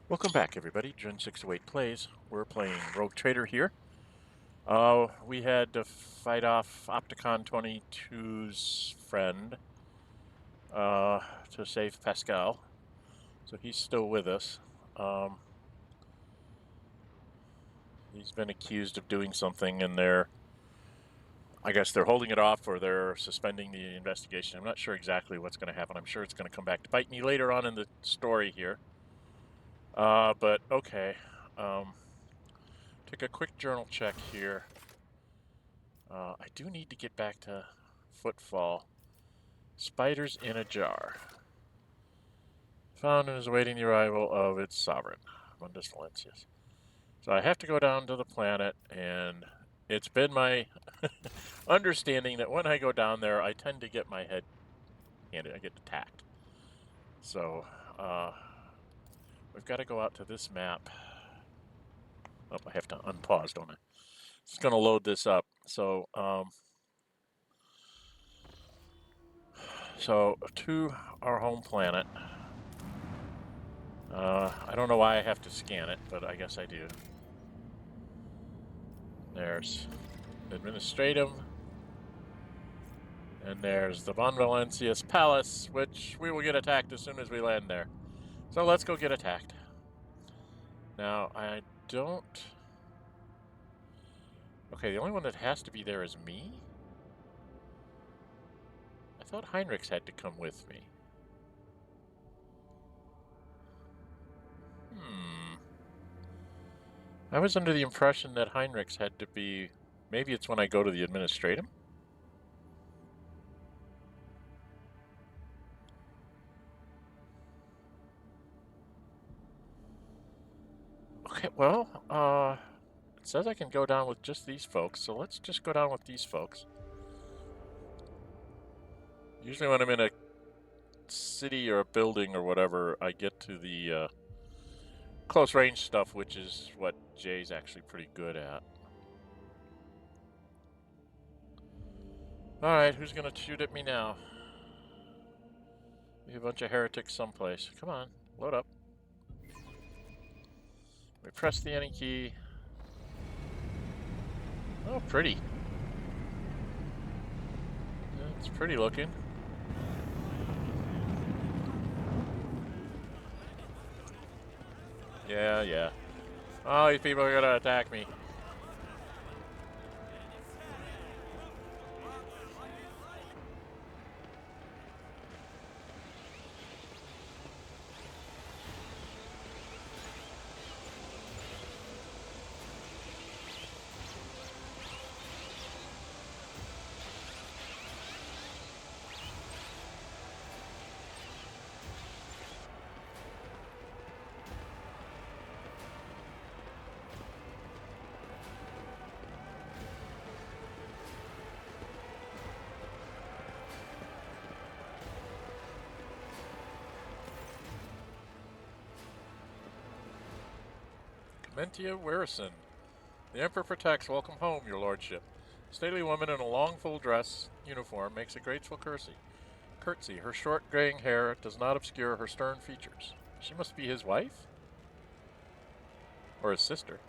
Welcome back, everybody. Dren608 Plays. We're playing Rogue Trader here. We had to fight off Opticon 22's friend to save Pascal. So he's still with us. He's been accused of doing something, and I guess they're holding it off or they're suspending the investigation. I'm not sure exactly what's going to happen. I'm sure it's going to come back to bite me later on in the story here. But okay. Take a quick journal check here. I do need to get back to Footfall. Spiders in a jar. Found and is awaiting the arrival of its sovereign, Mundus Valencius. So I have to go down to the planet, and it's been my understanding that when I go down there, I tend to get my head handed. I get attacked. So we've got to go out to this map. Oh, I have to unpause, don't I? It's going to load this up. So to our home planet. I don't know why I have to scan it, but I guess I do. There's Administratum. And there's the Von Valencius Palace, which we will get attacked as soon as we land there. So let's go get attacked. Now, I don't... Okay, the only one that has to be there is me? I thought Heinrix had to come with me. I was under the impression that Heinrix had to be... Maybe it's when I go to the Administratum? Okay, well, it says I can go down with just these folks, so let's just go down with these folks. Usually when I'm in a city or a building or whatever, I get to the close range stuff, which is what Jay's actually pretty good at. Alright, who's gonna shoot at me now? We have a bunch of heretics someplace. Come on, load up. We press the any key. Oh, pretty. Yeah, it's pretty looking. Yeah. Oh, these people are gonna attack me. Clementia Werserian. The Emperor protects. Welcome home, your lordship. A stately woman in a long full dress uniform makes a graceful curtsy. Her short graying hair does not obscure her stern features. She must be his wife? Or his sister.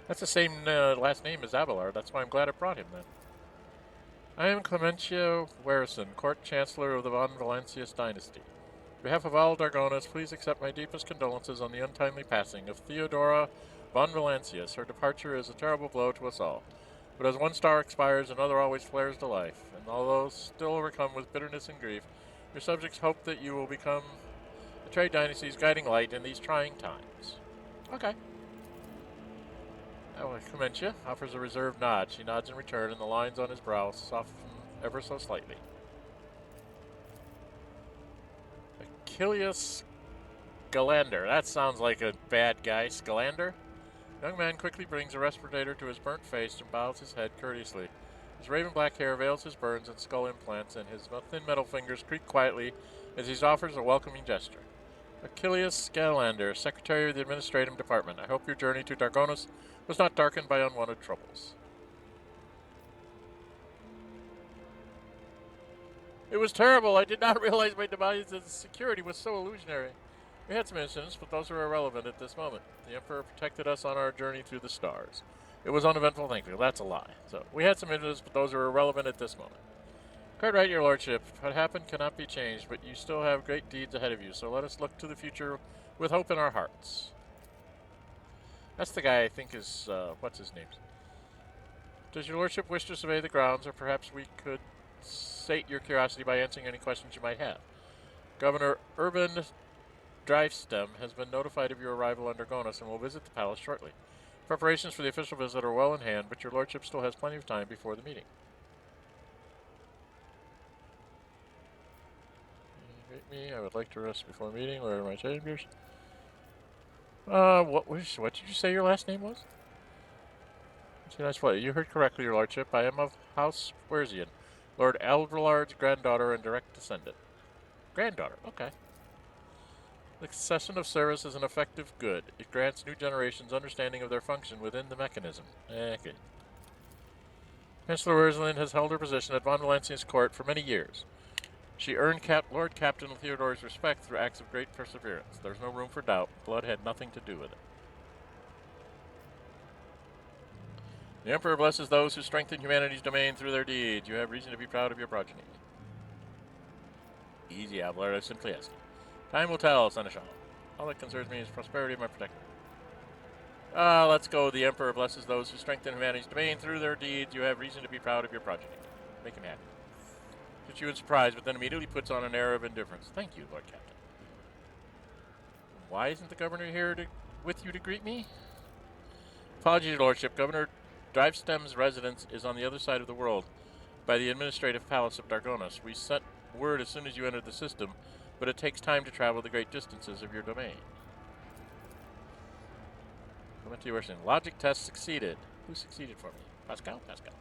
That's the same last name as Abelard. That's why I'm glad I brought him then. I am Clementia Werserian, Court Chancellor of the Von Valencius dynasty. On behalf of all Dargonus, please accept my deepest condolences on the untimely passing of Theodora von Valencius. Her departure is a terrible blow to us all. But as one star expires, another always flares to life, and although still overcome with bitterness and grief, your subjects hope that you will become the Trade Dynasty's guiding light in these trying times. Okay. Clementia offers a reserved nod. She nods in return, and the lines on his brow soften ever so slightly. Achilleas Scalander. That sounds like a bad guy. Scalander? The young man quickly brings a respirator to his burnt face and bows his head courteously. His raven black hair veils his burns and skull implants, and his thin metal fingers creak quietly as he offers a welcoming gesture. Achilleas Scalander, Secretary of the Administrative Department. I hope your journey to Dargonus was not darkened by unwanted troubles. It was terrible. I did not realize my device's security was so illusionary. We had some incidents, but those are irrelevant at this moment. The Emperor protected us on our journey through the stars. It was uneventful, thank you. That's a lie. So, we had some incidents, but those are irrelevant at this moment. Quite right, your lordship. What happened cannot be changed, but you still have great deeds ahead of you, so let us look to the future with hope in our hearts. That's the guy I think is, what's his name? Does your lordship wish to survey the grounds, or perhaps we could sate your curiosity by answering any questions you might have? Governor Urban Drivestem has been notified of your arrival on Dargonus and will visit the palace shortly. Preparations for the official visit are well in hand, but your lordship still has plenty of time before the meeting. Greet me. I would like to rest before meeting. Where are my chambers? What did you say your last name was? You heard correctly, your lordship. I am of House Werserian, Lord Eldralard's granddaughter and direct descendant. Granddaughter, okay. The cessation of service is an effective good. It grants new generations understanding of their function within the mechanism. Okay. Chancellor Werserian has held her position at Von Valencia's court for many years. She earned Lord Captain Theodore's respect through acts of great perseverance. There's no room for doubt. Blood had nothing to do with it. The Emperor blesses those who strengthen humanity's domain through their deeds. You have reason to be proud of your progeny. Easy, Avalar. I simply ask you. Time will tell, Seneschal. All that concerns me is prosperity of my protector. Let's go. The Emperor blesses those who strengthen humanity's domain through their deeds. You have reason to be proud of your progeny. Make him happy. Puts you in surprise, but then immediately puts on an air of indifference. Thank you, Lord Captain. Why isn't the governor here with you to greet me? Apologies, Your Lordship. Governor Drivestem's residence is on the other side of the world, by the administrative palace of Dargonus. We sent word as soon as you entered the system, but it takes time to travel the great distances of your domain. Clementia Werserian. Logic test succeeded. Who succeeded for me? Pascal? Pascal.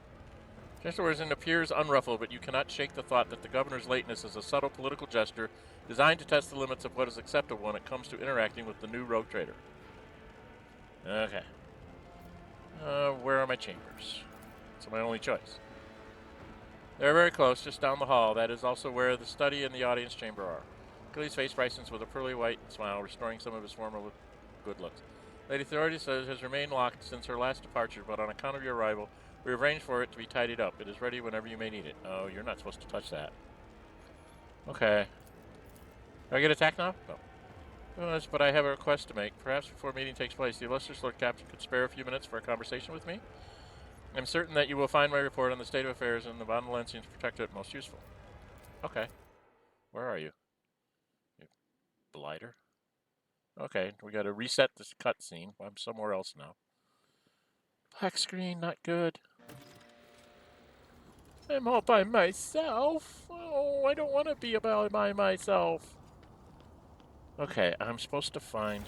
Chancellor Werserian appears unruffled, but you cannot shake the thought that the governor's lateness is a subtle political gesture designed to test the limits of what is acceptable when it comes to interacting with the new rogue trader. Okay. Where are my chambers? It's my only choice. They're very close, just down the hall. That is also where the study and the audience chamber are. Achilles' face brightens with a pearly white smile, restoring some of his former good looks. Lady Theodoris has remained locked since her last departure, but on account of your arrival, we have arranged for it to be tidied up. It is ready whenever you may need it. Oh, you're not supposed to touch that. Okay. Do I get attacked now? No. Yes, but I have a request to make. Perhaps before meeting takes place, the illustrious Lord Captain could spare a few minutes for a conversation with me. I'm certain that you will find my report on the state of affairs in the Von Valencians Protectorate most useful. Okay. Where are you? You blighter? Okay, we gotta reset this cutscene. I'm somewhere else now. Black screen, not good. I'm all by myself. Oh, I don't want to be about by myself. Okay, I'm supposed to find...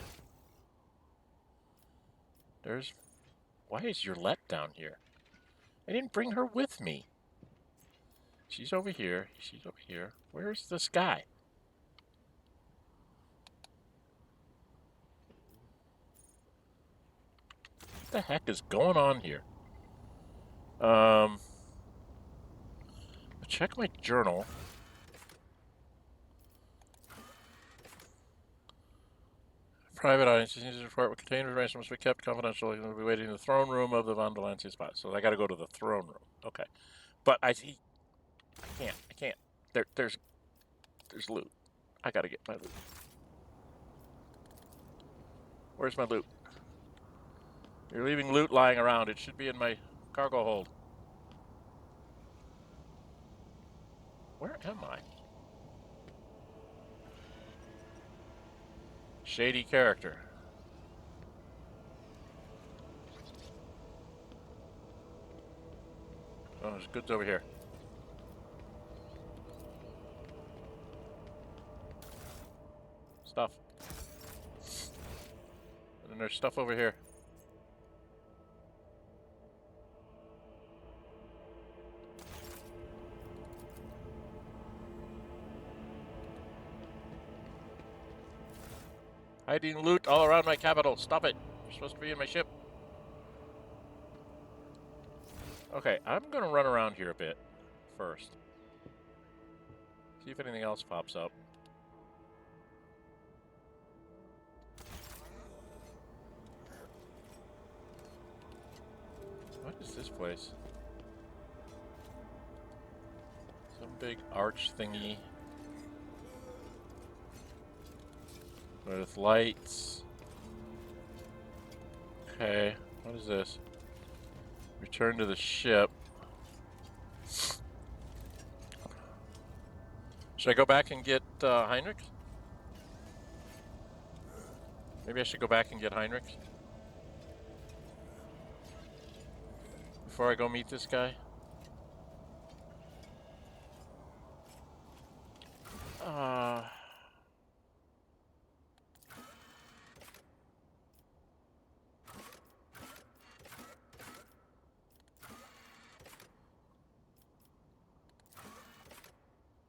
Why is Yurlette down here? I didn't bring her with me. She's over here. She's over here. Where's this guy? What the heck is going on here? Check my journal. Private audience needs to report what contained information must be kept confidential. We'll be waiting in the throne room of the Von Valencia spot. So I gotta go to the throne room. Okay. But I can't. There's loot. I gotta get my loot. Where's my loot? You're leaving loot lying around. It should be in my cargo hold. Where am I? Shady character. Oh, there's goods over here. Stuff. And then there's stuff over here. Hiding loot all around my capital. Stop it. You're supposed to be in my ship. Okay, I'm gonna run around here a bit first. See if anything else pops up. What is this place? Some big arch thingy. With lights. Okay, what is this? Return to the ship. Should I go back and get Heinrix? Maybe I should go back and get Heinrix before I go meet this guy.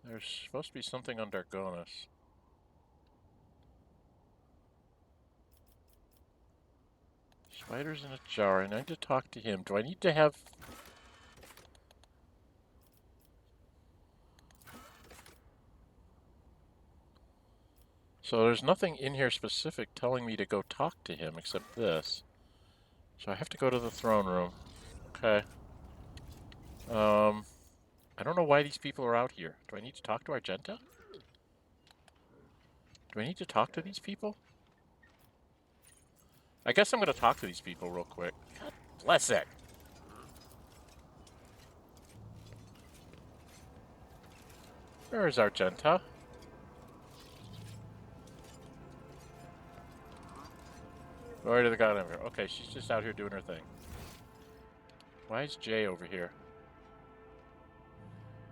There's supposed to be something on Dargonus. Spiders in a jar. I need to talk to him. Do I need to have... So there's nothing in here specific telling me to go talk to him except this. So I have to go to the throne room. Okay. I don't know why these people are out here. Do I need to talk to Argenta? Do I need to talk to these people? I guess I'm going to talk to these people real quick. God bless it. Where is Argenta? Glory to the God Emperor. Okay, she's just out here doing her thing. Why is Jay over here?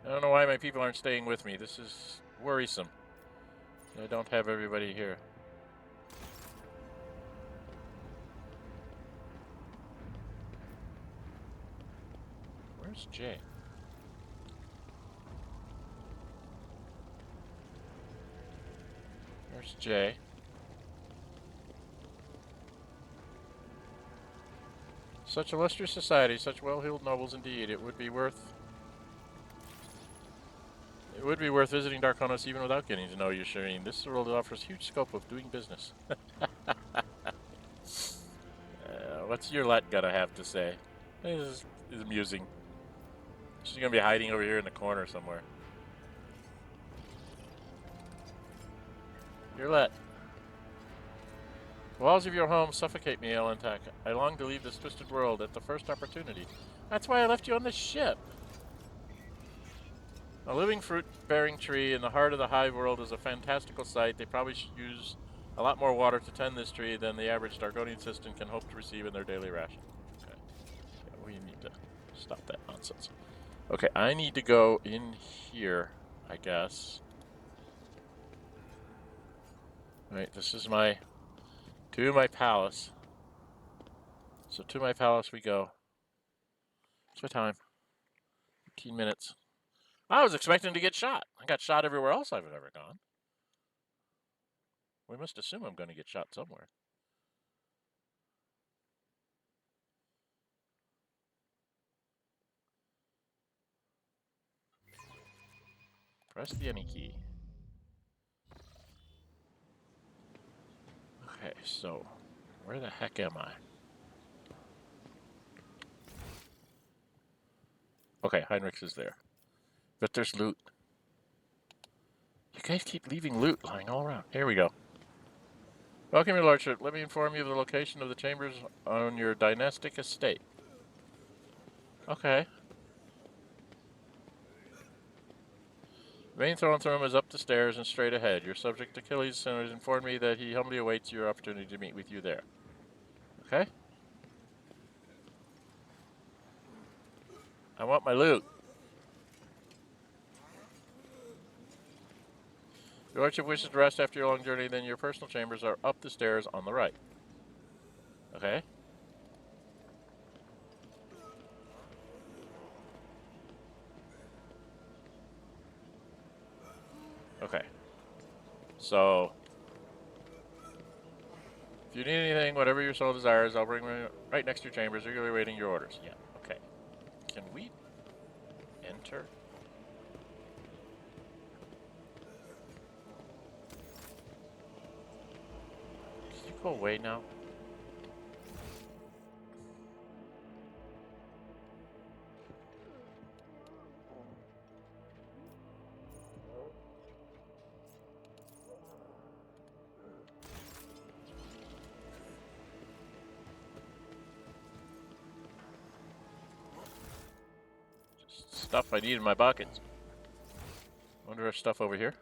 I don't know why my people aren't staying with me. This is worrisome. I don't have everybody here. Where's Jay? Where's Jay? Such illustrious society, such well-heeled nobles indeed. It would be worth visiting Dargonus even without getting to know you, Shireen. This world offers huge scope of doing business. What's your let gotta have to say? This is amusing. She's gonna be hiding over here in the corner somewhere. Your let. The walls of your home suffocate me, Owlcat. I long to leave this twisted world at the first opportunity. That's why I left you on this ship. A living fruit-bearing tree in the heart of the hive world is a fantastical sight. They probably should use a lot more water to tend this tree than the average Dargonian citizen can hope to receive in their daily ration. Okay. Yeah, we need to stop that nonsense. Okay, I need to go in here, I guess. Alright, this is to my palace. So to my palace we go. What's my time? 15 minutes. I was expecting to get shot. I got shot everywhere else I've ever gone. We must assume I'm going to get shot somewhere. Press the any key. Okay, so where the heck am I? Okay, Heinrix is there. But there's loot. You guys keep leaving loot lying all around. Here we go. Welcome, your lordship. Let me inform you of the location of the chambers on your dynastic estate. Okay. The main throne room is up the stairs and straight ahead. Your subject Achilles has informed me that he humbly awaits your opportunity to meet with you there. Okay? I want my loot. If your lordship wishes to rest after your long journey, then your personal chambers are up the stairs on the right. Okay? Okay. So, if you need anything, whatever your soul desires, I'll bring them right next to your chambers, eagerly awaiting your orders. Yeah, okay. Can we enter? Can you go away now? stuff I need in my buckets. Wonder if stuff over here.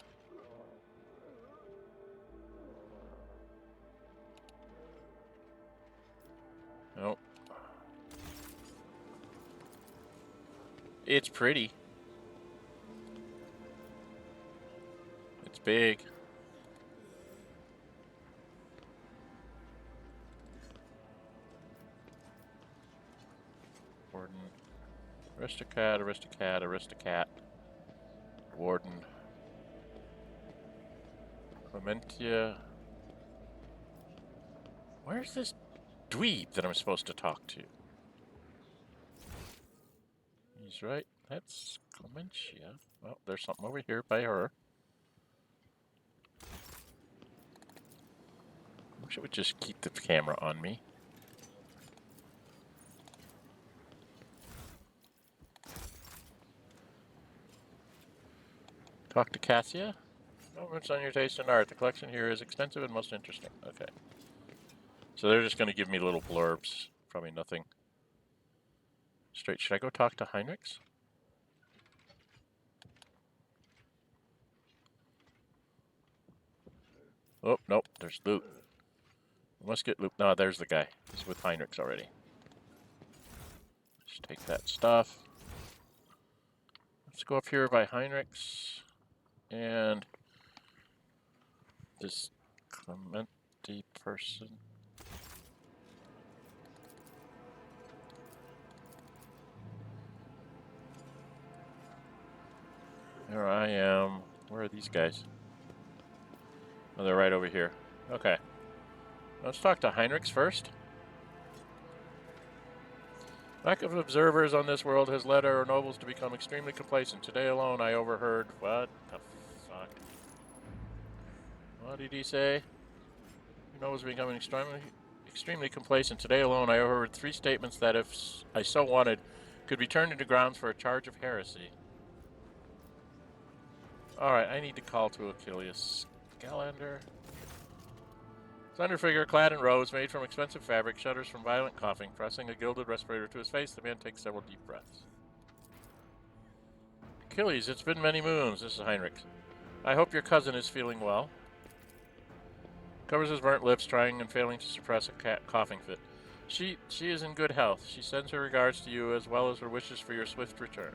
Nope. It's pretty. It's big. Warden. Aristocat, Aristocat, Aristocat. Warden. Clementia. Where's this dweeb that I'm supposed to talk to? He's right. That's Clementia. Well, there's something over here by her. I wish it would just keep the camera on me. Talk to Cassia. Comments on your taste in art. The collection here is extensive and most interesting. Okay. So they're just going to give me little blurbs. Probably nothing. Straight. Should I go talk to Heinrix? Oh, nope. There's loot. We must get loot. No, there's the guy. He's with Heinrix already. Just take that stuff. Let's go up here by Heinrix. And this Clemente person. There I am. Where are these guys? Oh, they're right over here. Okay. Let's talk to Heinrix first. Lack of observers on this world has led our nobles to become extremely complacent. Today alone I overheard... What the fuck? What did he say? Your nobles are becoming extremely complacent. Today alone I overheard 3 statements that, if I so wanted, could be turned into grounds for a charge of heresy. Alright, I need to call to Achilleas. Scalander. Slender figure clad in robes made from expensive fabric shudders from violent coughing. Pressing a gilded respirator to his face, the man takes several deep breaths. Achilles, it's been many moons. This is Heinrix. I hope your cousin is feeling well. Covers his burnt lips, trying and failing to suppress a coughing fit. She is in good health. She sends her regards to you, as well as her wishes for your swift return.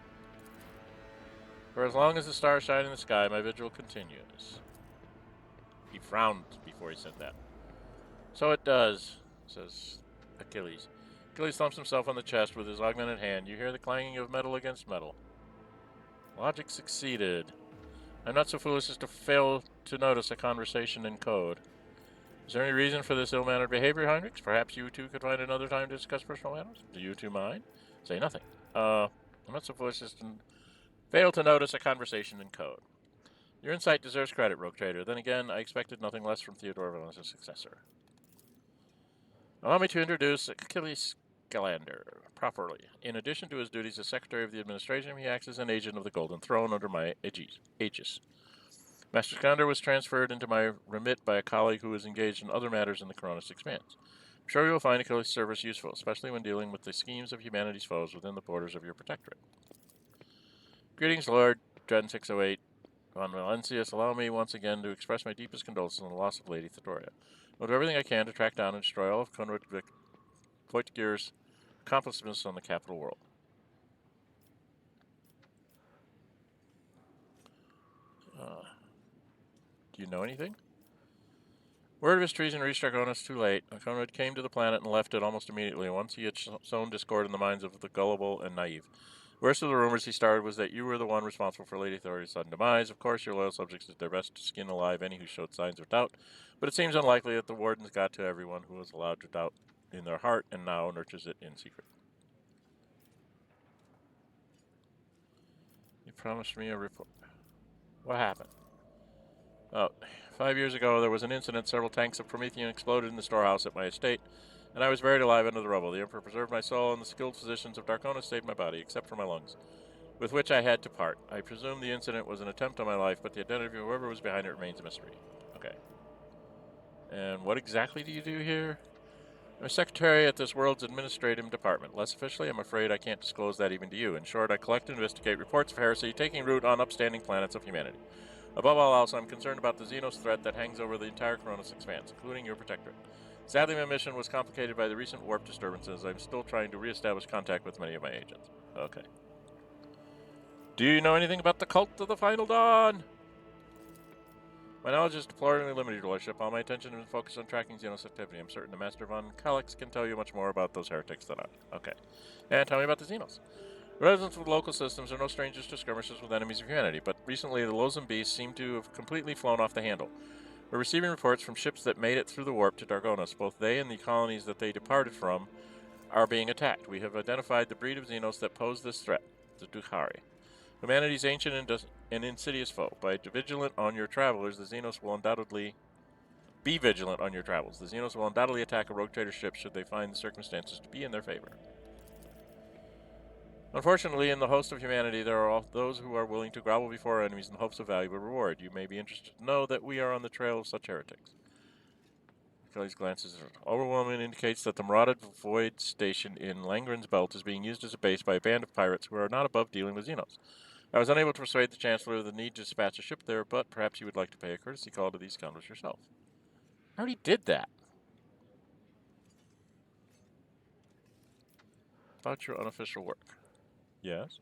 For as long as the stars shine in the sky, my vigil continues. He frowned before he said that. So it does, says Achilles. Achilles thumps himself on the chest with his augmented hand. You hear the clanging of metal against metal. Logic succeeded. I'm not so foolish as to fail to notice a conversation in code. Is there any reason for this ill-mannered behavior, Heinrix? Perhaps you two could find another time to discuss personal matters? Do you two mind? Say nothing. I'm not so foolish as to fail to notice a conversation in code. Your insight deserves credit, rogue trader. Then again, I expected nothing less from Theodore Valens' successor. Allow me to introduce Achilles Scalander properly. In addition to his duties as Secretary of the Administration, he acts as an agent of the Golden Throne under my aegis. Master Scalander was transferred into my remit by a colleague who is engaged in other matters in the Koronus Expanse. I'm sure you will find Achilles' service useful, especially when dealing with the schemes of humanity's foes within the borders of your protectorate. Greetings, Lord Dren608 von Valencius. Allow me once again to express my deepest condolences on the loss of Lady Theodoria. I'll do everything I can to track down and destroy all of Conrad Voigtgier's accomplishments on the capital world. Do you know anything? Word of his treason reached Dargonus too late. Conrad came to the planet and left it almost immediately, once he had sown discord in the minds of the gullible and naive. Worst of the rumors he started was that you were the one responsible for Lady Theodoria's sudden demise. Of course, your loyal subjects did their best to skin alive any who showed signs of doubt, but it seems unlikely that the wardens got to everyone who was allowed to doubt in their heart and now nurtures it in secret. You promised me a report. What happened? Oh, 5 years ago, there was an incident. Several tanks of Promethean exploded in the storehouse at my estate, and I was buried alive under the rubble. The Emperor preserved my soul, and the skilled physicians of Dargonus saved my body, except for my lungs, with which I had to part. I presume the incident was an attempt on my life, but the identity of whoever was behind it remains a mystery. Okay. And what exactly do you do here? I'm a secretary at this world's administrative department. Less officially, I'm afraid I can't disclose that even to you. In short, I collect and investigate reports of heresy taking root on upstanding planets of humanity. Above all else, I'm concerned about the Xenos threat that hangs over the entire Koronus Expanse, including your protectorate. Sadly, my mission was complicated by the recent warp disturbances. I'm still trying to re-establish contact with many of my agents. Okay. Do you know anything about the Cult of the Final Dawn? My knowledge is deplorably limited, Your Lordship. All my attention is focused on tracking Xenos activity. I'm certain the Master von Calix can tell you much more about those heretics than I. Okay. And tell me about the Xenos. Residents of the local systems are no strangers to skirmishes with enemies of humanity, but recently the loathsome beasts seem to have completely flown off the handle. We're receiving reports from ships that made it through the warp to Dargonus. Both they and the colonies that they departed from are being attacked. We have identified the breed of Xenos that pose this threat, the Dukhari. Humanity's ancient and insidious foe. By vigilant on your travelers, the Xenos will undoubtedly be vigilant on your travels. The Xenos will undoubtedly attack a rogue trader ship should they find the circumstances to be in their favor. Unfortunately, in the host of humanity, there are those who are willing to grovel before our enemies in the hopes of valuable reward. You may be interested to know that we are on the trail of such heretics. Kelly's glances overwhelming indicates that the marauded Void Station in Langren's Belt is being used as a base by a band of pirates who are not above dealing with Xenos. I was unable to persuade the Chancellor of the need to dispatch a ship there, but perhaps you would like to pay a courtesy call to these scoundrels yourself. I already did that. About your unofficial work. Yes?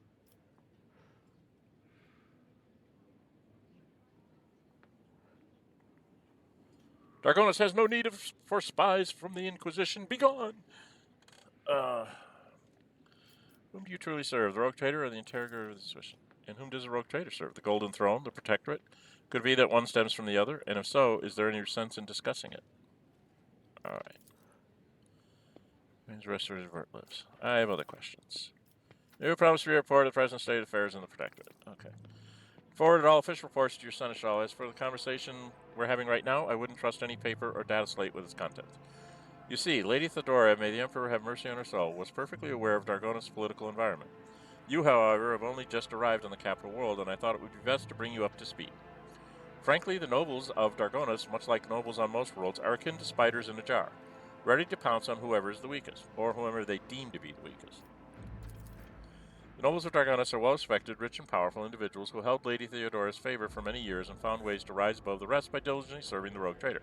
Dargonus has no need for spies from the Inquisition. Begone! Whom do you truly serve, the Rogue Trader or the Interrogator of the Inquisition? And whom does the Rogue Trader serve? The Golden Throne, the Protectorate? Could it be that one stems from the other? And if so, is there any sense in discussing it? Alright. When's the rest of his work lives? I have other questions. You promised to report the present state of affairs in the Protectorate. Okay. Forwarded all official reports to your Seneschal. As for the conversation we're having right now, I wouldn't trust any paper or data slate with its contents. You see, Lady Theodora, may the Emperor have mercy on her soul, was perfectly aware of Dargonus' political environment. You, however, have only just arrived on the capital world, and I thought it would be best to bring you up to speed. Frankly, the nobles of Dargonus, much like nobles on most worlds, are akin to spiders in a jar, ready to pounce on whoever is the weakest, or whoever they deem to be the weakest. The nobles of Dargonus are well-respected, rich and powerful individuals who held Lady Theodora's favor for many years and found ways to rise above the rest by diligently serving the rogue trader.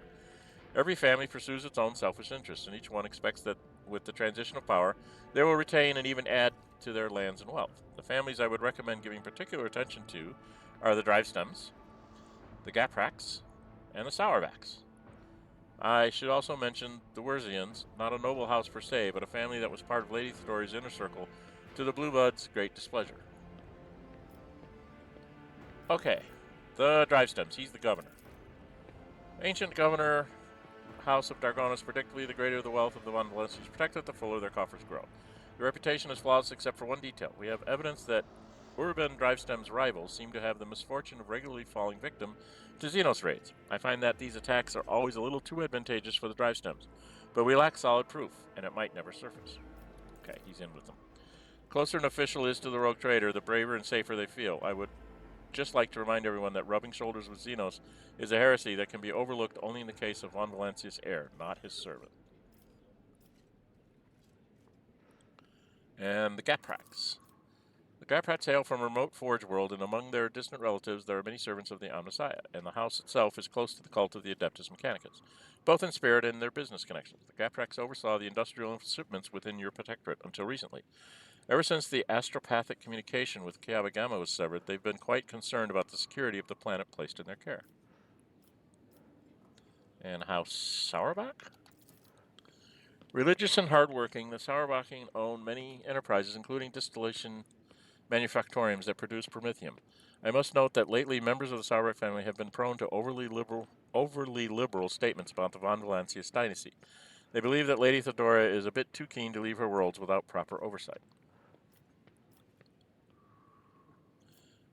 Every family pursues its own selfish interests, and each one expects that with the transition of power, they will retain and even add to their lands and wealth. The families I would recommend giving particular attention to are the Drivestems, the Gaprax, and the Sauerbachs. I should also mention the Werserians, not a noble house per se, but a family that was part of Lady Theodora's inner circle, to the Bluebuds' great displeasure. Okay, the Drivestems, he's the governor. Ancient governor House of Dargonus, particularly the greater the wealth of the Von Valencians protected, the fuller their coffers grow. Their reputation is flawless except for one detail. We have evidence that Urban Drivestem's rivals seem to have the misfortune of regularly falling victim to Xenos raids. I find that these attacks are always a little too advantageous for the Drivestems, but we lack solid proof, and it might never surface. Okay, he's in with them. Closer an official is to the rogue trader, the braver and safer they feel. I would just like to remind everyone that rubbing shoulders with Xenos is a heresy that can be overlooked only in the case of Von Valencia's heir, not his servant. And the Gaprax. The Gaprax hail from a remote forge world, and among their distant relatives there are many servants of the Omnissiah, and the house itself is close to the cult of the Adeptus Mechanicus, both in spirit and in their business connections. The Gaprax oversaw the industrial shipments within your protectorate until recently. Ever since the astropathic communication with Kiaba Gamma was severed, they've been quite concerned about the security of the planet placed in their care. And House Sauerbach? Religious and hardworking, the Sauerbaching own many enterprises, including distillation manufactoriums that produce promethium. I must note that lately members of the Sauerbach family have been prone to overly liberal statements about the Von Valencius dynasty. They believe that Lady Theodora is a bit too keen to leave her worlds without proper oversight.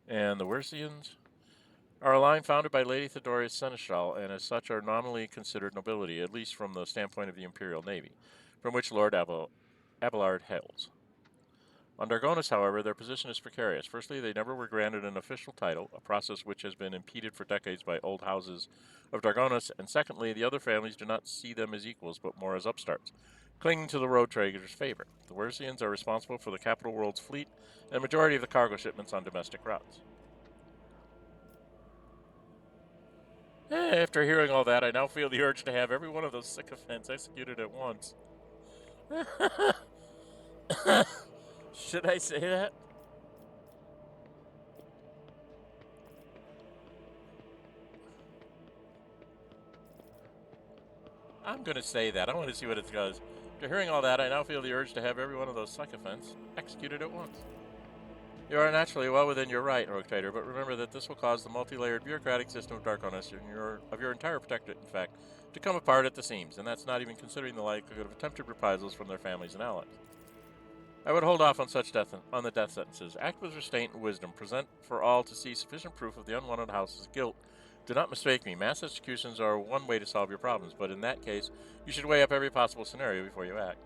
And the Werserians are a line founded by Lady Theodora's seneschal, and as such are nominally considered nobility, at least from the standpoint of the Imperial Navy, from which Lord Abelard hails. On Dargonus, however, their position is precarious. Firstly, they never were granted an official title, a process which has been impeded for decades by old houses of Dargonus, and secondly, the other families do not see them as equals, but more as upstarts. clinging to the road trader's favor. The Werserians are responsible for the capital world's fleet and a majority of the cargo shipments on domestic routes. After hearing all that, I now feel the urge to have every one of those sycophants executed at once. Should I say that? I'm going to say that. I want to see what it goes. After hearing all that, I now feel the urge to have every one of those sycophants executed at once. You are naturally well within your right, Rogue Trader, but remember that this will cause the multi-layered bureaucratic system of Dargonus, of your entire protectorate, in fact, to come apart at the seams, and that's not even considering the likelihood of attempted reprisals from their families and allies. I would hold off on on the death sentences. Act with restraint and wisdom. Present for all to see sufficient proof of the unwanted house's guilt. Do not mistake me. Mass executions are one way to solve your problems, but in that case, you should weigh up every possible scenario before you act.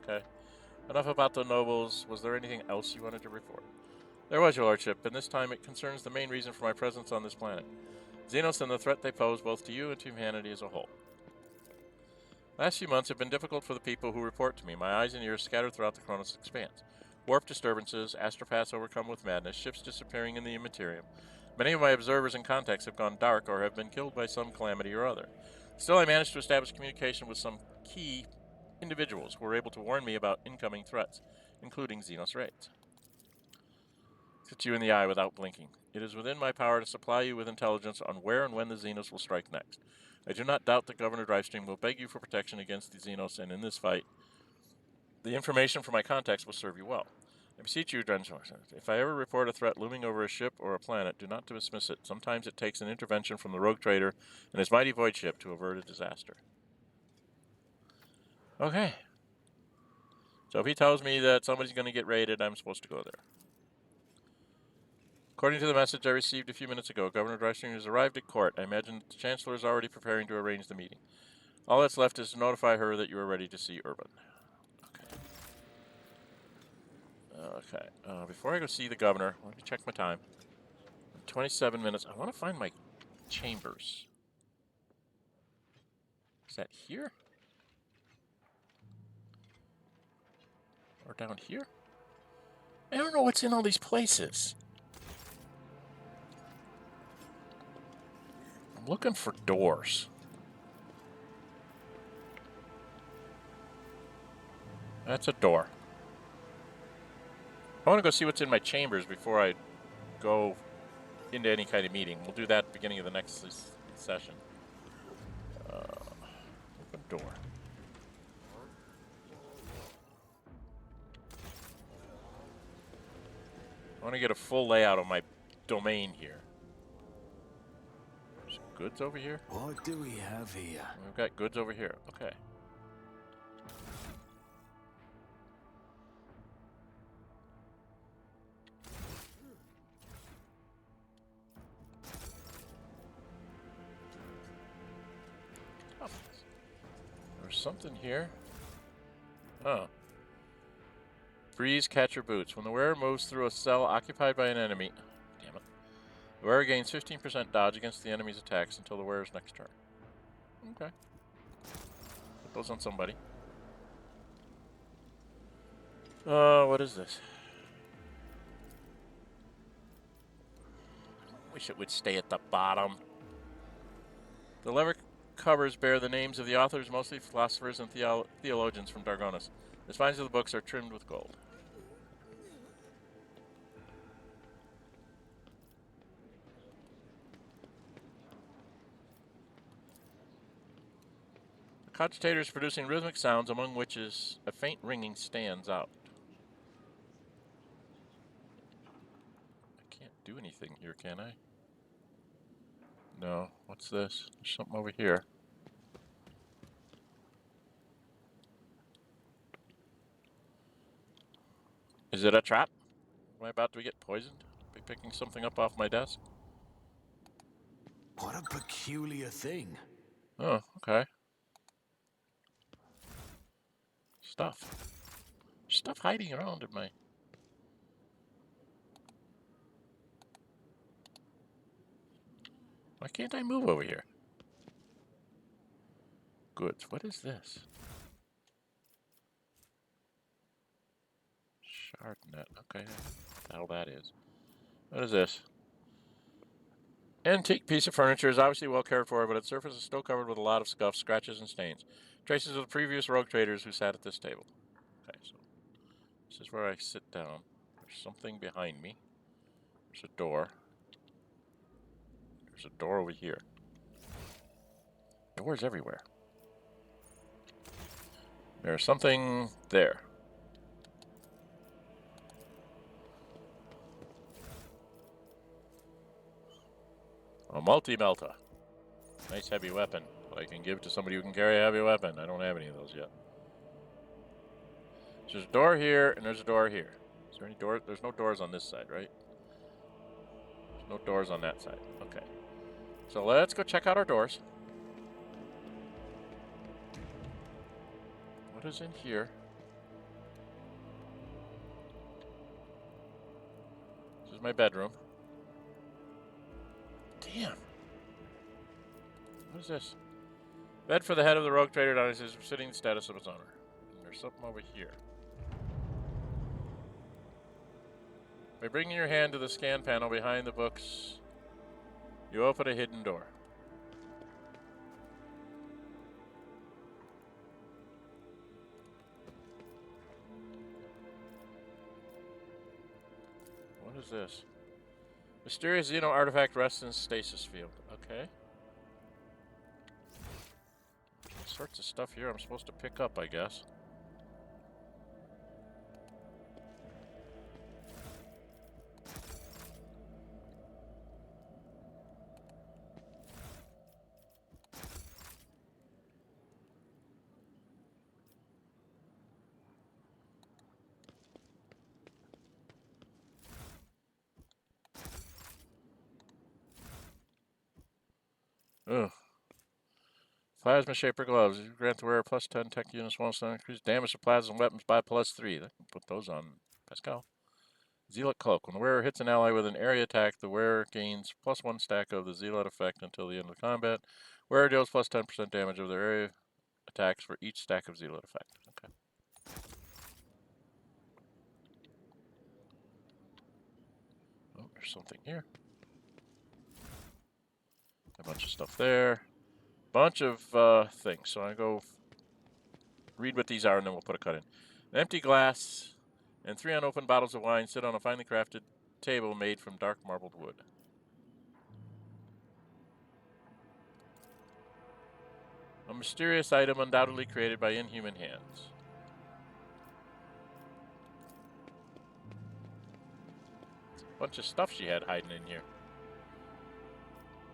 Okay. Enough about the nobles. Was there anything else you wanted to report? There was, your lordship, and this time it concerns the main reason for my presence on this planet. Xenos and the threat they pose both to you and to humanity as a whole. Last few months have been difficult for the people who report to me. My eyes and ears scattered throughout the Koronus Expanse. Warp disturbances, astropaths overcome with madness, ships disappearing in the Imperium. Many of my observers and contacts have gone dark or have been killed by some calamity or other. Still, I managed to establish communication with some key individuals who were able to warn me about incoming threats, including Xenos raids. Look you in the eye without blinking. It is within my power to supply you with intelligence on where and when the Xenos will strike next. I do not doubt that Governor Drivestream will beg you for protection against the Xenos, and in this fight, the information from my contacts will serve you well. I beseech you, Dren608, if I ever report a threat looming over a ship or a planet, do not dismiss it. Sometimes it takes an intervention from the rogue trader and his mighty void ship to avert a disaster. Okay. So if he tells me that somebody's going to get raided, I'm supposed to go there. According to the message I received a few minutes ago, Governor Drivestream has arrived at court. I imagine the Chancellor is already preparing to arrange the meeting. All that's left is to notify her that you are ready to see Urban. Okay. Before I go see the governor, let me check my time. 27 minutes. I want to find my chambers. Is that here? Or down here? I don't know what's in all these places. I'm looking for doors. That's a door. I want to go see what's in my chambers before I go into any kind of meeting. We'll do that at the beginning of the next session. Open door. I want to get a full layout of my domain here. Some goods over here? What do we have here? We've got goods over here. Okay. There's something here. Oh. Breeze catcher boots. When the wearer moves through a cell occupied by an enemy, damn it, the wearer gains 15% dodge against the enemy's attacks until the wearer's next turn. Okay. Put those on somebody. What is this? Wish it would stay at the bottom. The lever covers bear the names of the authors, mostly philosophers and theologians from Dargonus. The spines of the books are trimmed with gold. The cogitator is producing rhythmic sounds, among which is a faint ringing stands out. I can't do anything here, can I? No. What's this? There's something over here. Is it a trap? Am I about to get poisoned? Be picking something up off my desk? What a peculiar thing. Oh, okay. Stuff. Stuff hiding around in my... Why can't I move over here? Goods. What is this? Shardnet. Okay. What the hell that is? What is this? Antique piece of furniture is obviously well cared for, but its surface is still covered with a lot of scuffs, scratches, and stains. Traces of the previous rogue traders who sat at this table. Okay, so this is where I sit down. There's something behind me. There's a door. There's a door over here. Doors everywhere. There's something there. A multi-melta. Nice heavy weapon. I can give to somebody who can carry a heavy weapon. I don't have any of those yet. So there's a door here, and there's a door here. Is there any door? There's no doors on this side, right? There's no doors on that side. Okay. So let's go check out our doors. What is in here? This is my bedroom. Damn. What is this? Bed for the head of the rogue trader on his sitting status of his honor. And there's something over here. By bringing your hand to the scan panel behind the books, you open a hidden door. What is this? Mysterious Xeno artifact rests in stasis field. Okay. All sorts of stuff here I'm supposed to pick up, I guess. Ugh. Plasma Shaper Gloves. You grant the wearer plus 10 tech units, once increase damage to plasma weapons by plus 3. I can put those on Pascal. Zealot Cloak. When the wearer hits an ally with an area attack, the wearer gains plus 1 stack of the Zealot effect until the end of the combat. Wearer deals plus 10% damage of their area attacks for each stack of Zealot effect. Okay. Oh, there's something here. A bunch of stuff there. Bunch of things. So I go read what these are, and then we'll put a cut in. An empty glass and 3 unopened bottles of wine sit on a finely crafted table made from dark marbled wood. A mysterious item undoubtedly created by inhuman hands. A bunch of stuff she had hiding in here.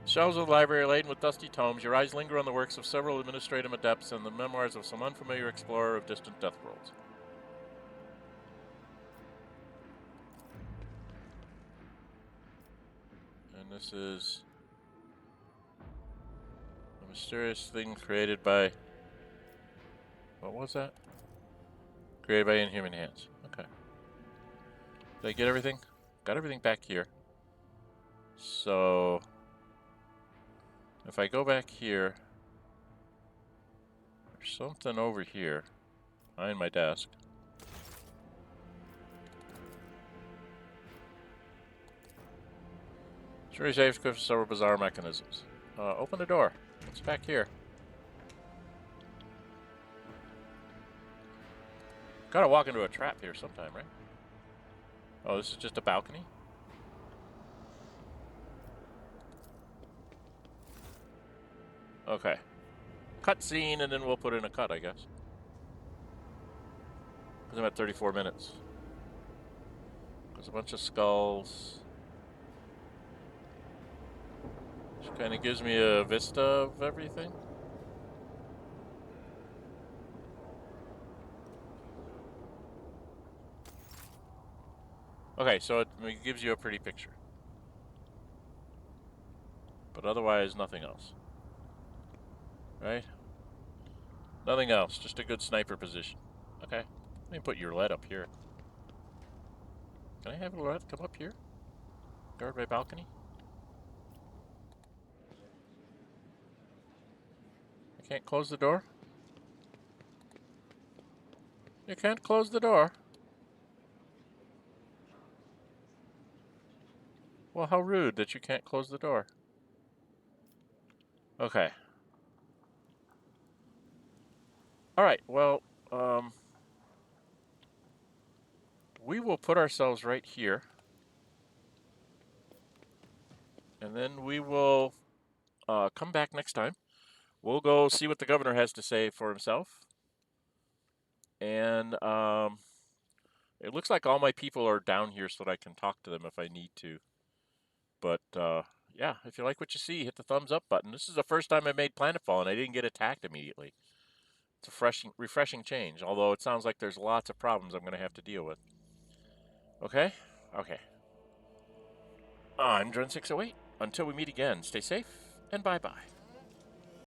Shelves of the library are laden with dusty tomes. Your eyes linger on the works of several administrative adepts and the memoirs of some unfamiliar explorer of distant death worlds. And this is a mysterious thing created by... What was that? Created by inhuman hands. Okay. Did I get everything? Got everything back here. So... if I go back here, there's something over here behind my desk. Sure, safe for several bizarre mechanisms. Open the door. What's back here? Gotta walk into a trap here sometime, right? Oh, this is just a balcony? Okay. Cut scene, and then we'll put in a cut, I guess. Because I'm at 34 minutes. There's a bunch of skulls. Which kind of gives me a vista of everything. Okay, so it gives you a pretty picture. But otherwise, nothing else. Right? Nothing else, just a good sniper position. Okay, let me put your lead up here. Can I have a lead come up here? Guard my balcony? I can't close the door? You can't close the door? Well, how rude that you can't close the door. Okay. All right, well, we will put ourselves right here. And then we will come back next time. We'll go see what the governor has to say for himself. And it looks like all my people are down here so that I can talk to them if I need to. But yeah, if you like what you see, hit the thumbs up button. This is the first time I made Planetfall and I didn't get attacked immediately. It's a refreshing change, although it sounds like there's lots of problems I'm going to have to deal with. Okay? Okay. I'm Dren608. Until we meet again, stay safe and bye-bye.